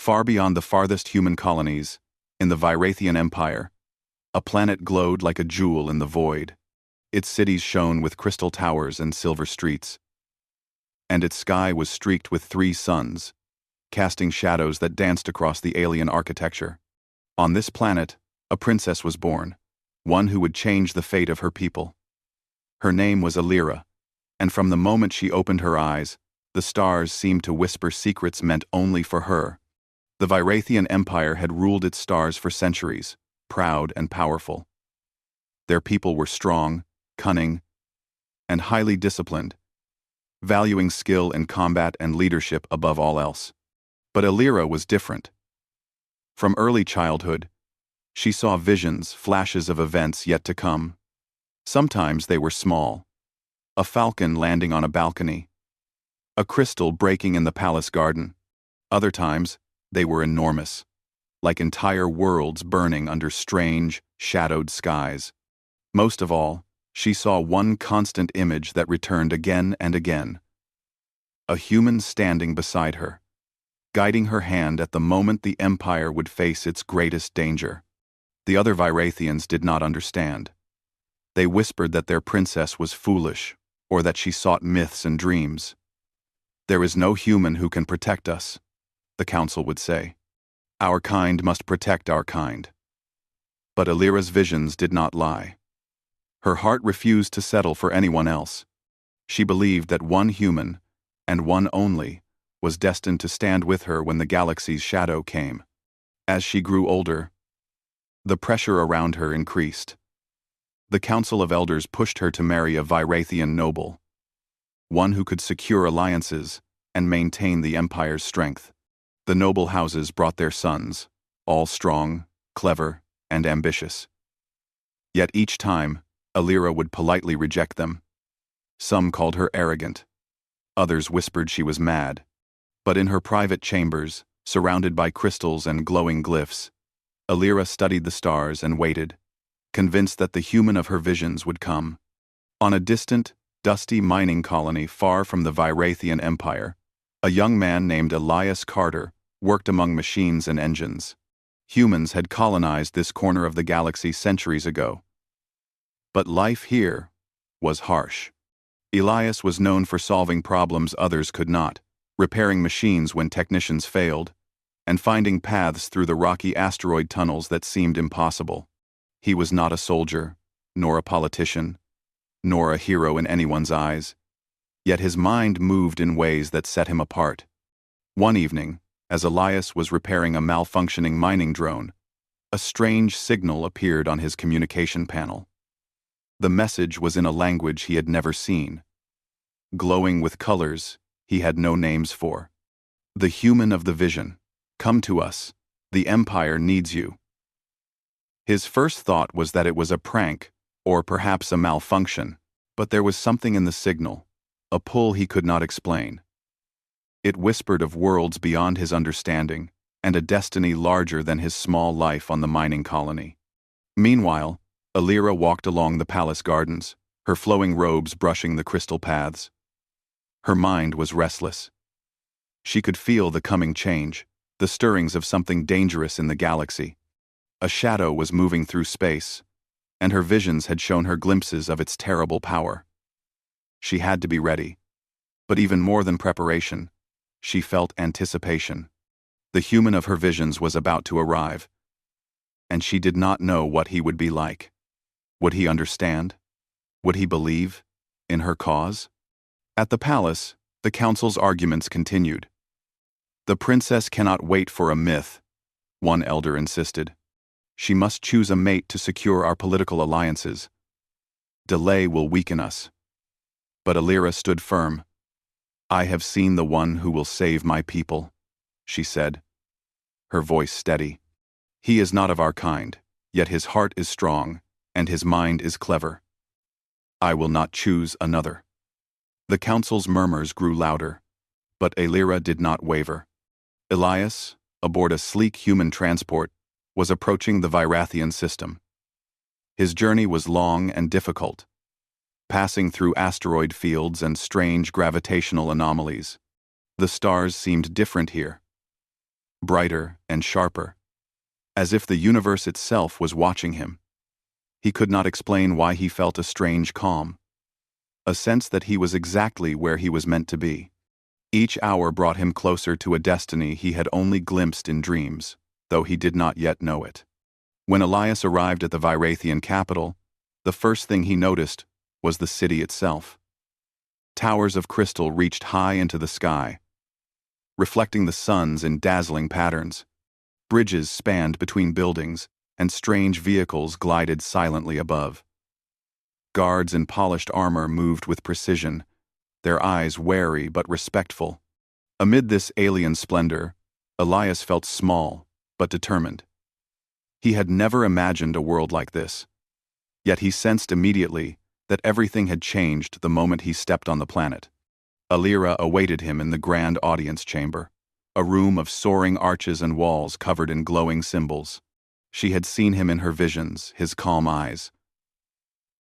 Far beyond the farthest human colonies, in the Virathian Empire, a planet glowed like a jewel in the void. Its cities shone with crystal towers and silver streets, and its sky was streaked with 3 suns, casting shadows that danced across the alien architecture. On this planet, a princess was born, one who would change the fate of her people. Her name was Alira, and from the moment she opened her eyes, the stars seemed to whisper secrets meant only for her. The Virathian Empire had ruled its stars for centuries, proud and powerful. Their people were strong, cunning, and highly disciplined, valuing skill in combat and leadership above all else. But Alira was different. From early childhood, she saw visions, flashes of events yet to come. Sometimes they were small: a falcon landing on a balcony, a crystal breaking in the palace garden. Other times, they were enormous, like entire worlds burning under strange, shadowed skies. Most of all, she saw one constant image that returned again and again: a human standing beside her, guiding her hand at the moment the Empire would face its greatest danger. The other Virathians did not understand. They whispered that their princess was foolish, or that she sought myths and dreams. "There is no human who can protect us," the council would say. "Our kind must protect our kind." But Alira's visions did not lie. Her heart refused to settle for anyone else. She believed that one human, and one only, was destined to stand with her when the galaxy's shadow came. As she grew older, the pressure around her increased. The Council of Elders pushed her to marry a Virathian noble, one who could secure alliances and maintain the Empire's strength. The noble houses brought their sons, all strong, clever, and ambitious. Yet each time, Alira would politely reject them. Some called her arrogant. Others whispered she was mad. But in her private chambers, surrounded by crystals and glowing glyphs, Alira studied the stars and waited, convinced that the human of her visions would come. On a distant, dusty mining colony far from the Virathian Empire, a young man named Elias Carter worked among machines and engines. Humans had colonized this corner of the galaxy centuries ago. But life here was harsh. Elias was known for solving problems others could not, repairing machines when technicians failed, and finding paths through the rocky asteroid tunnels that seemed impossible. He was not a soldier, nor a politician, nor a hero in anyone's eyes, yet his mind moved in ways that set him apart. One evening, as Elias was repairing a malfunctioning mining drone, a strange signal appeared on his communication panel. The message was in a language he had never seen, glowing with colors he had no names for. "The human of the vision, come to us. The Empire needs you." His first thought was that it was a prank, or perhaps a malfunction, but there was something in the signal, a pull he could not explain. It whispered of worlds beyond his understanding, and a destiny larger than his small life on the mining colony. Meanwhile, Alira walked along the palace gardens, her flowing robes brushing the crystal paths. Her mind was restless. She could feel the coming change, the stirrings of something dangerous in the galaxy. A shadow was moving through space, and her visions had shown her glimpses of its terrible power. She had to be ready. But even more than preparation, she felt anticipation. The human of her visions was about to arrive, and she did not know what he would be like. Would he understand? Would he believe in her cause? At the palace, the council's arguments continued. "The princess cannot wait for a myth," one elder insisted. "She must choose a mate to secure our political alliances. Delay will weaken us." But Alira stood firm. "I have seen the one who will save my people," she said, her voice steady. "He is not of our kind, yet his heart is strong, and his mind is clever. I will not choose another." The council's murmurs grew louder, but Alira did not waver. Elias, aboard a sleek human transport, was approaching the Virathian system. His journey was long and difficult, passing through asteroid fields and strange gravitational anomalies. The stars seemed different here. brighter and sharper, as if the universe itself was watching him. He could not explain why he felt a strange calm, a sense that he was exactly where he was meant to be. Each hour brought him closer to a destiny he had only glimpsed in dreams, though he did not yet know it. When Elias arrived at the Virathian capital, the first thing he noticed was the city itself. Towers of crystal reached high into the sky, reflecting the suns in dazzling patterns. Bridges spanned between buildings, and strange vehicles glided silently above. Guards in polished armor moved with precision, their eyes wary but respectful. Amid this alien splendor, Elias felt small but determined. He had never imagined a world like this. Yet he sensed immediately that everything had changed the moment he stepped on the planet. Alira awaited him in the grand audience chamber, a room of soaring arches and walls covered in glowing symbols. She had seen him in her visions, his calm eyes,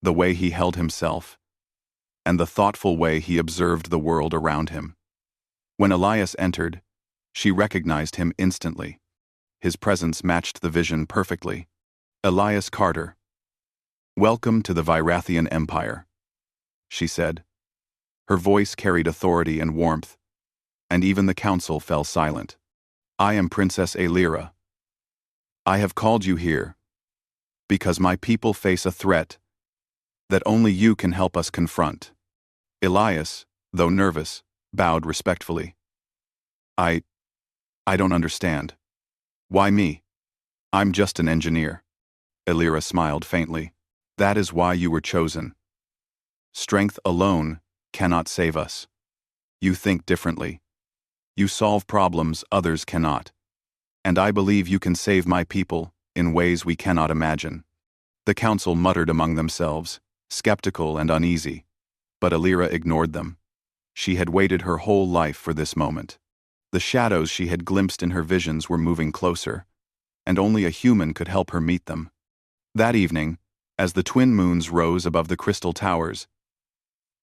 the way he held himself, and the thoughtful way he observed the world around him. When Elias entered, she recognized him instantly. His presence matched the vision perfectly. Elias Carter. "Welcome to the Virathian Empire," she said. Her voice carried authority and warmth, and even the council fell silent. "I am Princess Alira. I have called you here because my people face a threat that only you can help us confront." Elias, though nervous, bowed respectfully. I don't understand. Why me? I'm just an engineer." Alira smiled faintly. "That is why you were chosen. Strength alone cannot save us. You think differently. You solve problems others cannot. And I believe you can save my people in ways we cannot imagine." The council muttered among themselves, skeptical and uneasy, but Alira ignored them. She had waited her whole life for this moment. The shadows she had glimpsed in her visions were moving closer, and only a human could help her meet them. That evening, as the twin moons rose above the crystal towers,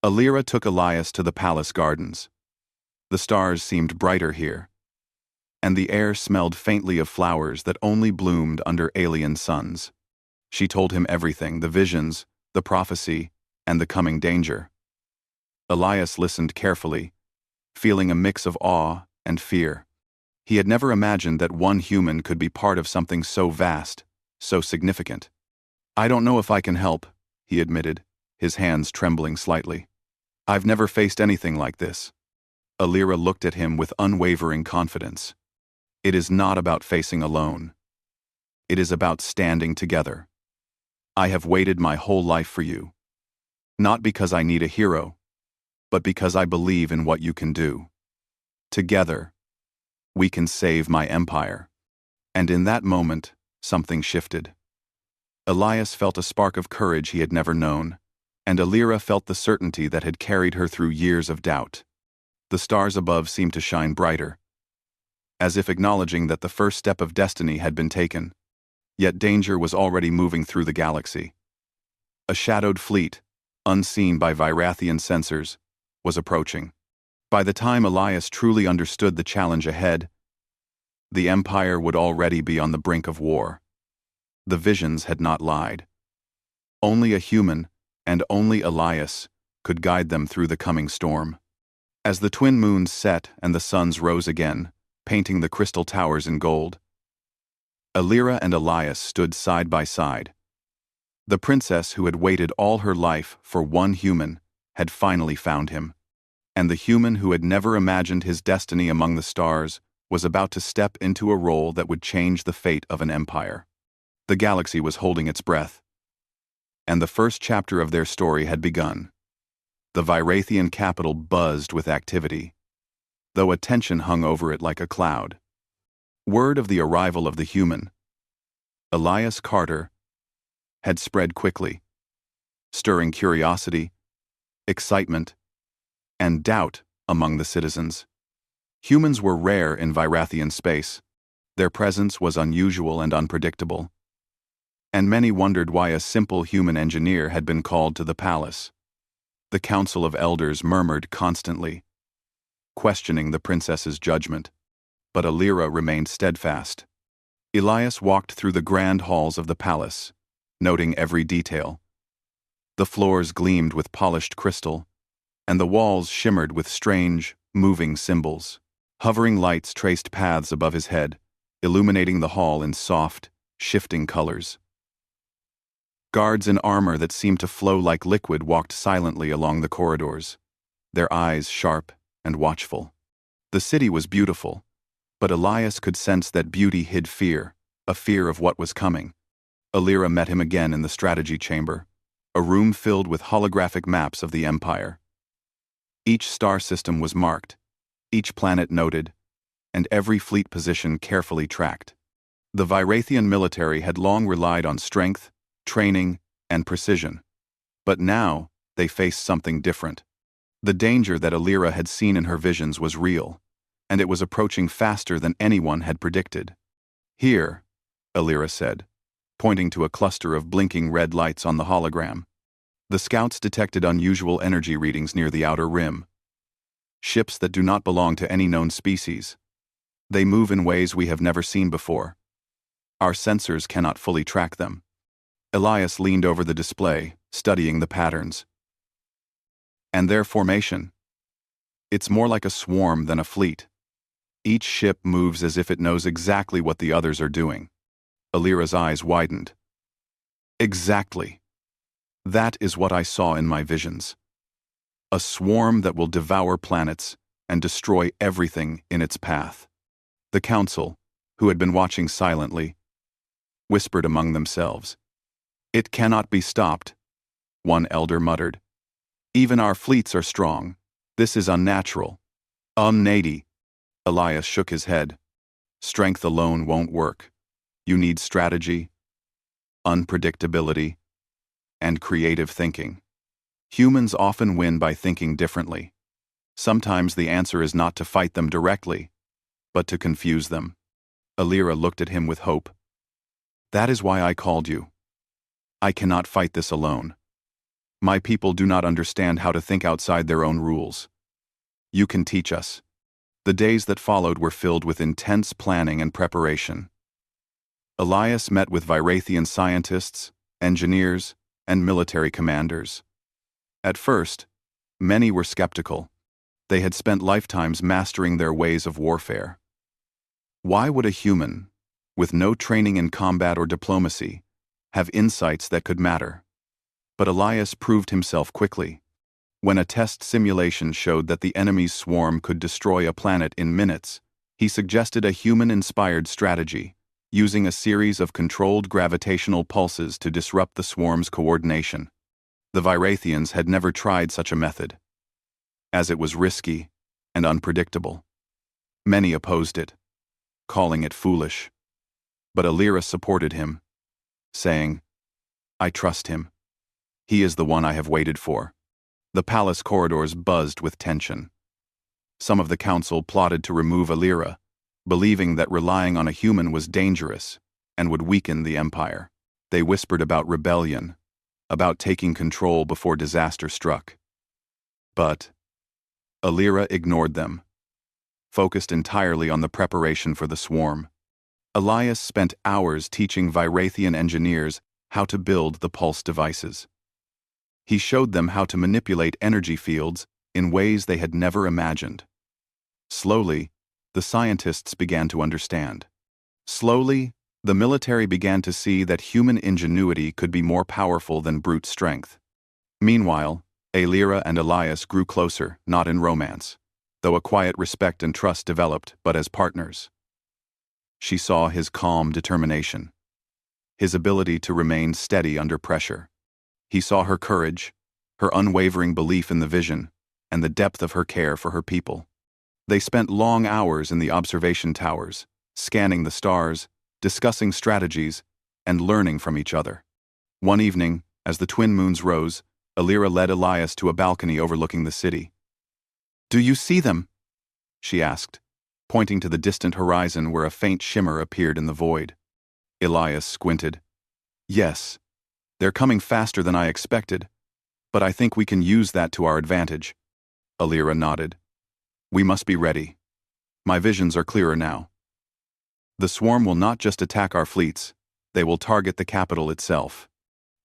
Alira took Elias to the palace gardens. The stars seemed brighter here, and the air smelled faintly of flowers that only bloomed under alien suns. She told him everything, the visions, the prophecy, and the coming danger. Elias listened carefully, feeling a mix of awe and fear. He had never imagined that one human could be part of something so vast, so significant. "I don't know if I can help," he admitted, his hands trembling slightly. "I've never faced anything like this." Alira looked at him with unwavering confidence. "It is not about facing alone. It is about standing together. I have waited my whole life for you. Not because I need a hero, but because I believe in what you can do. Together, we can save my empire." And in that moment, something shifted. Elias felt a spark of courage he had never known, and Alira felt the certainty that had carried her through years of doubt. The stars above seemed to shine brighter, as if acknowledging that the first step of destiny had been taken. Yet danger was already moving through the galaxy. A shadowed fleet, unseen by Virathian sensors, was approaching. By the time Elias truly understood the challenge ahead, the Empire would already be on the brink of war. The visions had not lied. Only a human, and only Elias, could guide them through the coming storm. As the twin moons set and the suns rose again, painting the crystal towers in gold, Alira and Elias stood side by side. The princess who had waited all her life for one human had finally found him, and the human who had never imagined his destiny among the stars was about to step into a role that would change the fate of an empire. The galaxy was holding its breath, and the first chapter of their story had begun. The Virathian capital buzzed with activity, though a tension hung over it like a cloud. Word of the arrival of the human, Elias Carter, had spread quickly, stirring curiosity, excitement, and doubt among the citizens. Humans were rare in Virathian space. Their presence was unusual and unpredictable, and many wondered why a simple human engineer had been called to the palace. The Council of Elders murmured constantly, questioning the princess's judgment. But Alira remained steadfast. Elias walked through the grand halls of the palace, noting every detail. The floors gleamed with polished crystal, and the walls shimmered with strange, moving symbols. Hovering lights traced paths above his head, illuminating the hall in soft, shifting colors. Guards in armor that seemed to flow like liquid walked silently along the corridors, their eyes sharp and watchful. The city was beautiful, but Elias could sense that beauty hid fear, a fear of what was coming. Alira met him again in the strategy chamber, a room filled with holographic maps of the Empire. Each star system was marked, each planet noted, and every fleet position carefully tracked. The Virathian military had long relied on strength, training, and precision. But now, they faced something different. The danger that Alira had seen in her visions was real, and it was approaching faster than anyone had predicted. "Here," Alira said, pointing to a cluster of blinking red lights on the hologram. The scouts detected unusual energy readings near the outer rim. Ships that do not belong to any known species. They move in ways we have never seen before. Our sensors cannot fully track them. Elias leaned over the display, studying the patterns. And their formation. It's more like a swarm than a fleet. Each ship moves as if it knows exactly what the others are doing. Alira's eyes widened. Exactly. That is what I saw in my visions. A swarm that will devour planets and destroy everything in its path. The council, who had been watching silently, whispered among themselves. "It cannot be stopped," one elder muttered. "Even our fleets are strong. This is unnatural. Unnady." Elias shook his head. "Strength alone won't work. You need strategy, unpredictability, and creative thinking. Humans often win by thinking differently. Sometimes the answer is not to fight them directly, but to confuse them." Alira looked at him with hope. "That is why I called you. I cannot fight this alone. My people do not understand how to think outside their own rules. You can teach us." The days that followed were filled with intense planning and preparation. Elias met with Virathian scientists, engineers, and military commanders. At first, many were skeptical. They had spent lifetimes mastering their ways of warfare. Why would a human, with no training in combat or diplomacy, have insights that could matter? But Elias proved himself quickly. When a test simulation showed that the enemy's swarm could destroy a planet in minutes, he suggested a human-inspired strategy, using a series of controlled gravitational pulses to disrupt the swarm's coordination. The Virathians had never tried such a method, as it was risky and unpredictable. Many opposed it, calling it foolish. But Alira supported him, saying, "I trust him. He is the one I have waited for." The palace corridors buzzed with tension. Some of the council plotted to remove Alira, believing that relying on a human was dangerous and would weaken the empire. They whispered about rebellion, about taking control before disaster struck. But Alira ignored them, focused entirely on the preparation for the swarm. Elias spent hours teaching Virathian engineers how to build the pulse devices. He showed them how to manipulate energy fields in ways they had never imagined. Slowly, the scientists began to understand. Slowly, the military began to see that human ingenuity could be more powerful than brute strength. Meanwhile, Alira and Elias grew closer, not in romance, though a quiet respect and trust developed, but as partners. She saw his calm determination, his ability to remain steady under pressure. He saw her courage, her unwavering belief in the vision, and the depth of her care for her people. They spent long hours in the observation towers, scanning the stars, discussing strategies, and learning from each other. One evening, as the twin moons rose, Alira led Elias to a balcony overlooking the city. "Do you see them?" she asked, pointing to the distant horizon where a faint shimmer appeared in the void. Elias squinted. "Yes. They're coming faster than I expected, but I think we can use that to our advantage." Alira nodded. "We must be ready. My visions are clearer now. The swarm will not just attack our fleets, they will target the capital itself.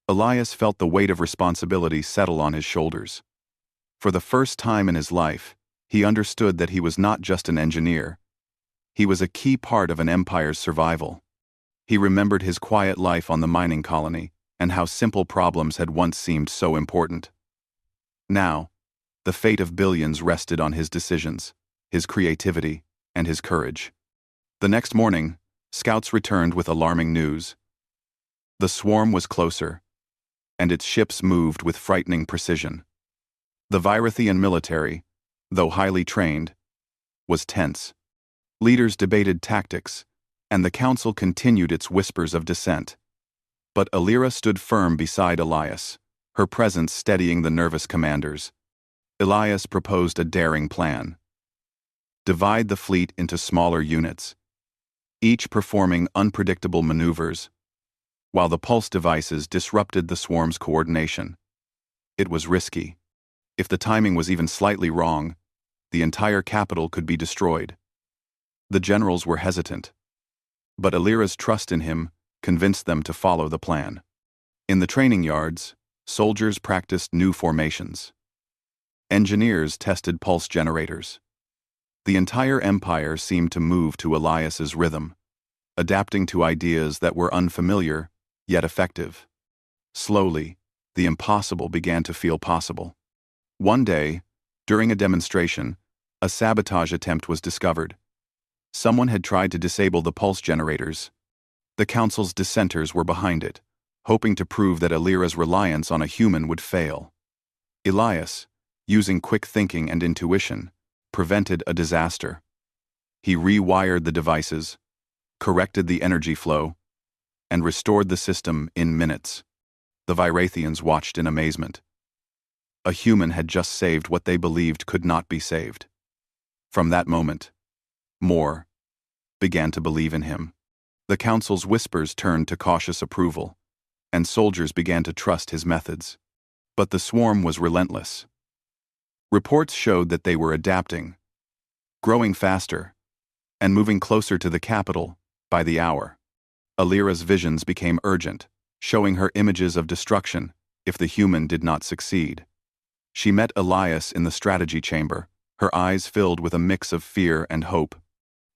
Elias felt the weight of responsibility settle on his shoulders. For the first time in his life, he understood that he was not just an engineer. He was a key part of an empire's survival. He remembered his quiet life on the mining colony and how simple problems had once seemed so important. Now, the fate of billions rested on his decisions, his creativity, and his courage. The next morning, scouts returned with alarming news. The swarm was closer, and its ships moved with frightening precision. The Virathian military, though highly trained, was tense. Leaders debated tactics, and the council continued its whispers of dissent. But Alira stood firm beside Elias, her presence steadying the nervous commanders. Elias proposed a daring plan. Divide the fleet into smaller units, each performing unpredictable maneuvers, while the pulse devices disrupted the swarm's coordination. It was risky. If the timing was even slightly wrong, the entire capital could be destroyed. The generals were hesitant, but Alira's trust in him convinced them to follow the plan. In the training yards, soldiers practiced new formations. Engineers tested pulse generators. The entire empire seemed to move to Elias's rhythm, adapting to ideas that were unfamiliar, yet effective. Slowly, the impossible began to feel possible. One day, during a demonstration, a sabotage attempt was discovered. Someone had tried to disable the pulse generators. The council's dissenters were behind it, hoping to prove that Alira's reliance on a human would fail. Elias, using quick thinking and intuition, prevented a disaster. He rewired the devices, corrected the energy flow, and restored the system in minutes. The Virathians watched in amazement. A human had just saved what they believed could not be saved. From that moment, more began to believe in him. The council's whispers turned to cautious approval, and soldiers began to trust his methods. But the swarm was relentless. Reports showed that they were adapting, growing faster, and moving closer to the capital by the hour. Alira's visions became urgent, showing her images of destruction if the human did not succeed. She met Elias in the strategy chamber, her eyes filled with a mix of fear and hope.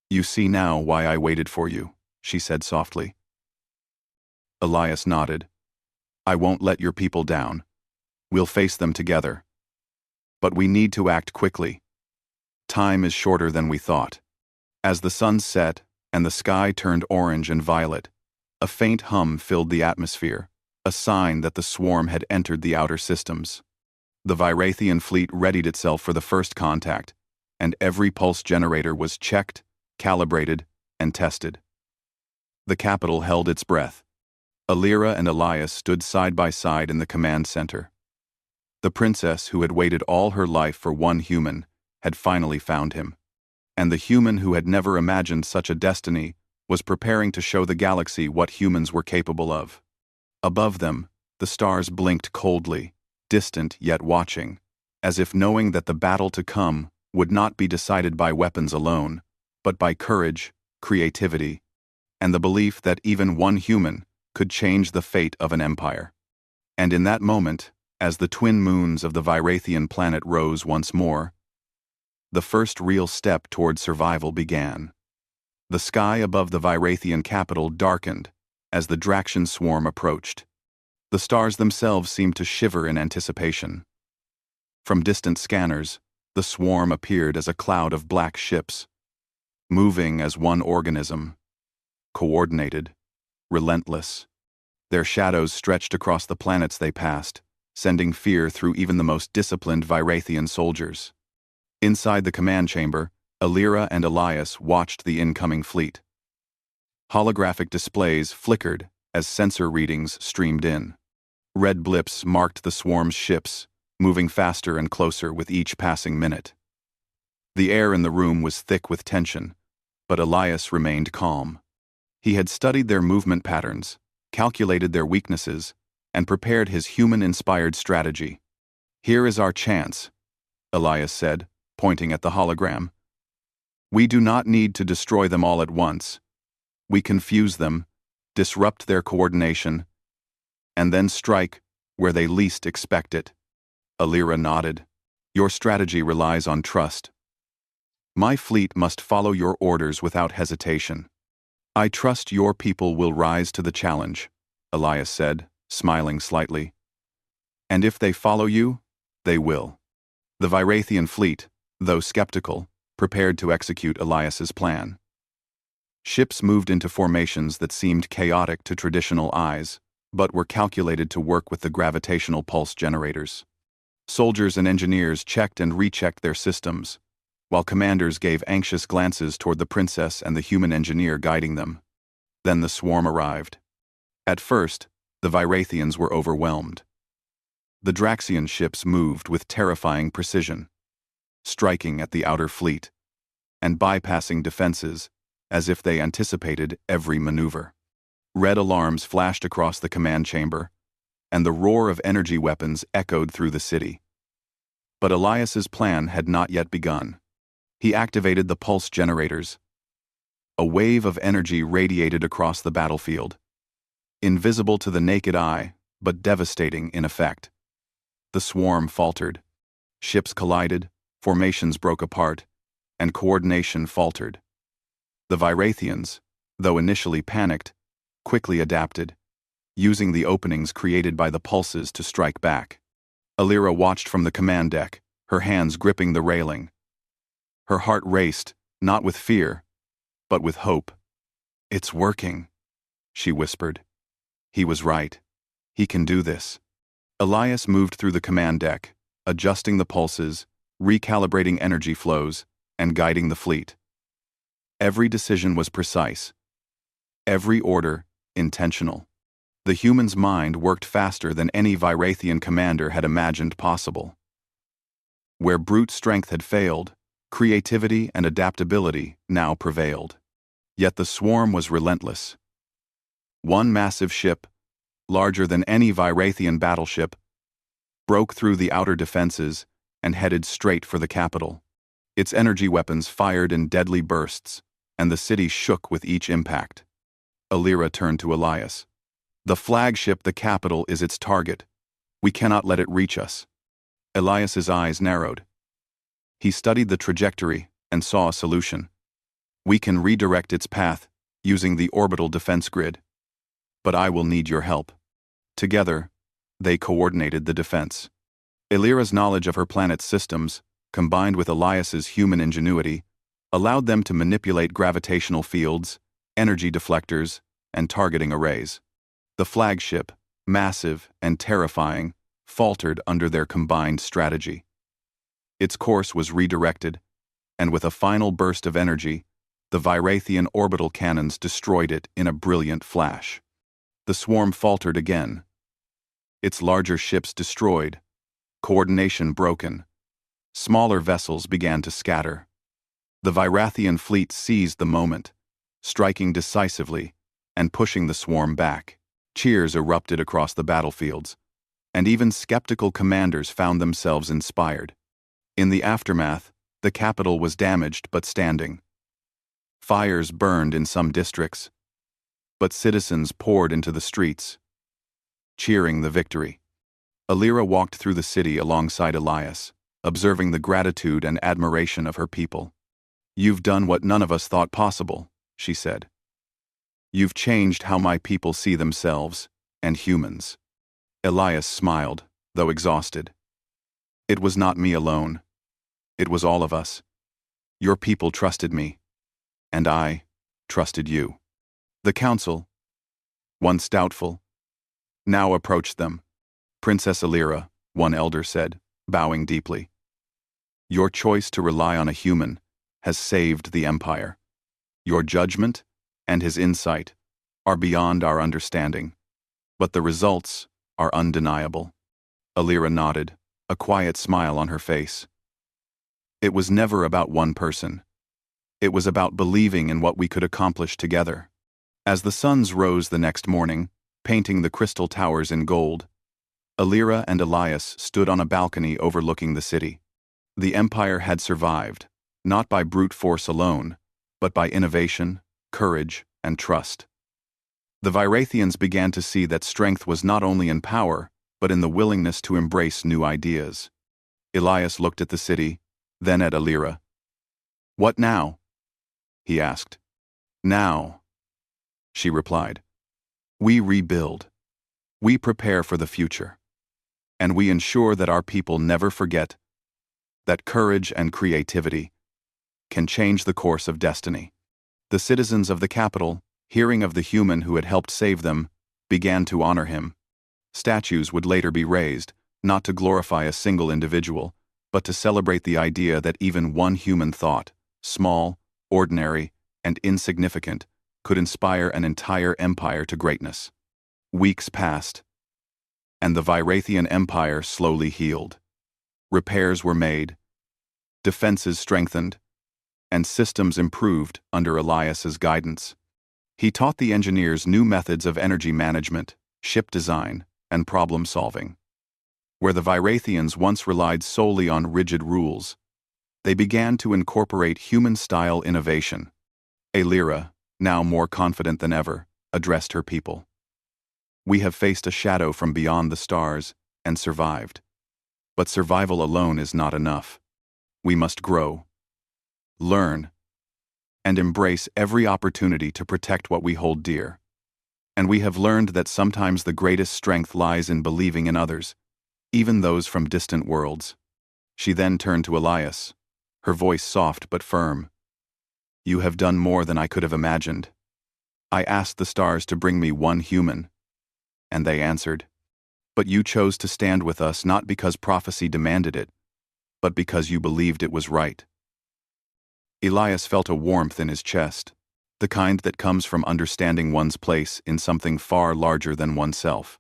"You see now why I waited for you," she said softly. Elias nodded. "I won't let your people down. We'll face them together. But we need to act quickly. Time is shorter than we thought." As the sun set and the sky turned orange and violet, a faint hum filled the atmosphere, a sign that the swarm had entered the outer systems. The Virathian fleet readied itself for the first contact, and every pulse generator was checked, calibrated, and tested. The capital held its breath. Alira and Elias stood side by side in the command center. The princess who had waited all her life for one human had finally found him. And the human who had never imagined such a destiny was preparing to show the galaxy what humans were capable of. Above them, the stars blinked coldly, distant yet watching, as if knowing that the battle to come would not be decided by weapons alone, but by courage, creativity, and the belief that even one human could change the fate of an empire. And in that moment, as the twin moons of the Virathian planet rose once more, the first real step toward survival began. The sky above the Virathian capital darkened as the Draxian swarm approached. The stars themselves seemed to shiver in anticipation. From distant scanners, the swarm appeared as a cloud of black ships, moving as one organism, coordinated, relentless. Their shadows stretched across the planets they passed, sending fear through even the most disciplined Virathian soldiers. Inside the command chamber, Alira and Elias watched the incoming fleet. Holographic displays flickered as sensor readings streamed in. Red blips marked the swarm's ships, moving faster and closer with each passing minute. The air in the room was thick with tension, but Elias remained calm. He had studied their movement patterns, calculated their weaknesses, and prepared his human-inspired strategy. "Here is our chance," Elias said, pointing at the hologram. We do not need to destroy them all at once. We confuse them, disrupt their coordination, and then strike where they least expect it. Alira nodded. Your strategy relies on trust. My fleet must follow your orders without hesitation. I trust your people will rise to the challenge, Elias said, smiling slightly. And if they follow you, they will. The Virathian fleet, though skeptical, prepared to execute Elias's plan. Ships moved into formations that seemed chaotic to traditional eyes, but were calculated to work with the gravitational pulse generators. Soldiers and engineers checked and rechecked their systems, while commanders gave anxious glances toward the princess and the human engineer guiding them. Then the swarm arrived. At first, the Virathians were overwhelmed. The Draxian ships moved with terrifying precision, striking at the outer fleet, and bypassing defenses as if they anticipated every maneuver. Red alarms flashed across the command chamber, and the roar of energy weapons echoed through the city. But Elias's plan had not yet begun. He activated the pulse generators. A wave of energy radiated across the battlefield, invisible to the naked eye, but devastating in effect. The swarm faltered. Ships collided, formations broke apart, and coordination faltered. The Virathians, though initially panicked, quickly adapted, using the openings created by the pulses to strike back. Alira watched from the command deck, her hands gripping the railing. Her heart raced, not with fear, but with hope. It's working, she whispered. He was right. He can do this. Elias moved through the command deck, adjusting the pulses, recalibrating energy flows, and guiding the fleet. Every decision was precise. Every order, intentional. The human's mind worked faster than any Virathian commander had imagined possible. Where brute strength had failed, creativity and adaptability now prevailed. Yet the swarm was relentless. One massive ship, larger than any Virathian battleship, broke through the outer defenses and headed straight for the capital. Its energy weapons fired in deadly bursts, and the city shook with each impact. Alira turned to Elias. The flagship, the capital, is its target. We cannot let it reach us. Elias's eyes narrowed. He studied the trajectory and saw a solution. We can redirect its path using the orbital defense grid. But I will need your help. Together, they coordinated the defense. Alira's knowledge of her planet's systems, combined with Elias's human ingenuity, allowed them to manipulate gravitational fields, energy deflectors, and targeting arrays. The flagship, massive and terrifying, faltered under their combined strategy. Its course was redirected, and with a final burst of energy, the Virathian orbital cannons destroyed it in a brilliant flash. The swarm faltered again. Its larger ships destroyed, coordination broken. Smaller vessels began to scatter. The Virathian fleet seized the moment, striking decisively and pushing the swarm back. Cheers erupted across the battlefields, and even skeptical commanders found themselves inspired. In the aftermath, the capital was damaged but standing. Fires burned in some districts, but citizens poured into the streets, cheering the victory. Alira walked through the city alongside Elias, observing the gratitude and admiration of her people. You've done what none of us thought possible, she said. You've changed how my people see themselves and humans. Elias smiled, though exhausted. It was not me alone. It was all of us. Your people trusted me, and I trusted you. The council, once doubtful, now approached them. Princess Alira, one elder said, bowing deeply. Your choice to rely on a human has saved the empire. Your judgment and his insight are beyond our understanding, but the results are undeniable. Alira nodded, a quiet smile on her face. It was never about one person. It was about believing in what we could accomplish together. As the suns rose the next morning, painting the crystal towers in gold, Alira and Elias stood on a balcony overlooking the city. The empire had survived, not by brute force alone, but by innovation, courage, and trust. The Virathians began to see that strength was not only in power, but in the willingness to embrace new ideas. Elias looked at the city, then at Alira. "What now?" he asked. "Now," she replied. "We rebuild. We prepare for the future. And we ensure that our people never forget that courage and creativity can change the course of destiny." The citizens of the capital, hearing of the human who had helped save them, began to honor him. Statues would later be raised, not to glorify a single individual, but to celebrate the idea that even one human thought, small, ordinary, and insignificant, could inspire an entire empire to greatness. Weeks passed, and the Virathian Empire slowly healed. Repairs were made, defenses strengthened, and systems improved under Elias's guidance. He taught the engineers new methods of energy management, ship design, and problem-solving. Where the Virathians once relied solely on rigid rules, they began to incorporate human-style innovation. Alira, now more confident than ever, addressed her people. "We have faced a shadow from beyond the stars and survived. But survival alone is not enough. We must grow, learn, and embrace every opportunity to protect what we hold dear. And we have learned that sometimes the greatest strength lies in believing in others, even those from distant worlds." She then turned to Elias, her voice soft but firm. "You have done more than I could have imagined. I asked the stars to bring me one human, and they answered. But you chose to stand with us not because prophecy demanded it, but because you believed it was right." Elias felt a warmth in his chest, the kind that comes from understanding one's place in something far larger than oneself.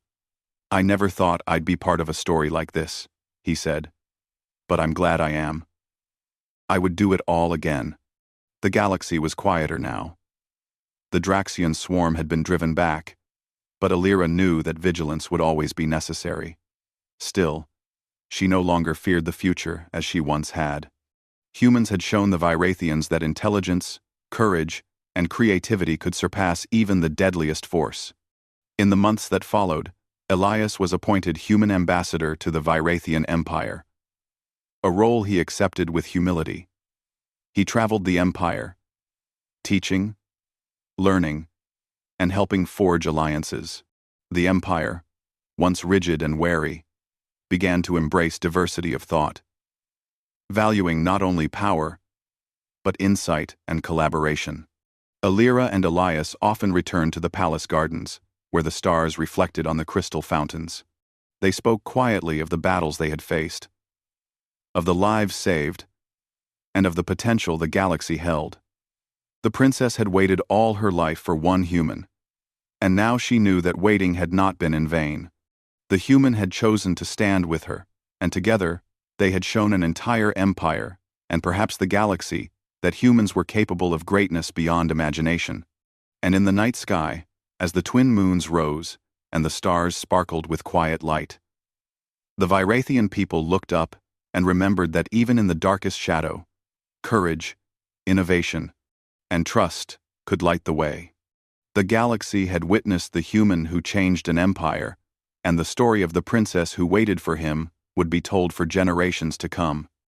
"I never thought I'd be part of a story like this," he said. "But I'm glad I am. I would do it all again." The galaxy was quieter now. The Draxian swarm had been driven back, but Alira knew that vigilance would always be necessary. Still, she no longer feared the future as she once had. Humans had shown the Virathians that intelligence, courage, and creativity could surpass even the deadliest force. In the months that followed, Elias was appointed human ambassador to the Virathian Empire, a role he accepted with humility. He traveled the empire, teaching, learning, and helping forge alliances. The empire, once rigid and wary, began to embrace diversity of thought, valuing not only power, but insight and collaboration. Alira and Elias often returned to the palace gardens, where the stars reflected on the crystal fountains. They spoke quietly of the battles they had faced, of the lives saved, and of the potential the galaxy held. The princess had waited all her life for one human, and now she knew that waiting had not been in vain. The human had chosen to stand with her, and together, they had shown an entire empire, and perhaps the galaxy, that humans were capable of greatness beyond imagination. And in the night sky, as the twin moons rose, and the stars sparkled with quiet light, the Virathian people looked up and remembered that even in the darkest shadow, courage, innovation, and trust could light the way. The galaxy had witnessed the human who changed an empire, and the story of the princess who waited for him would be told for generations to come.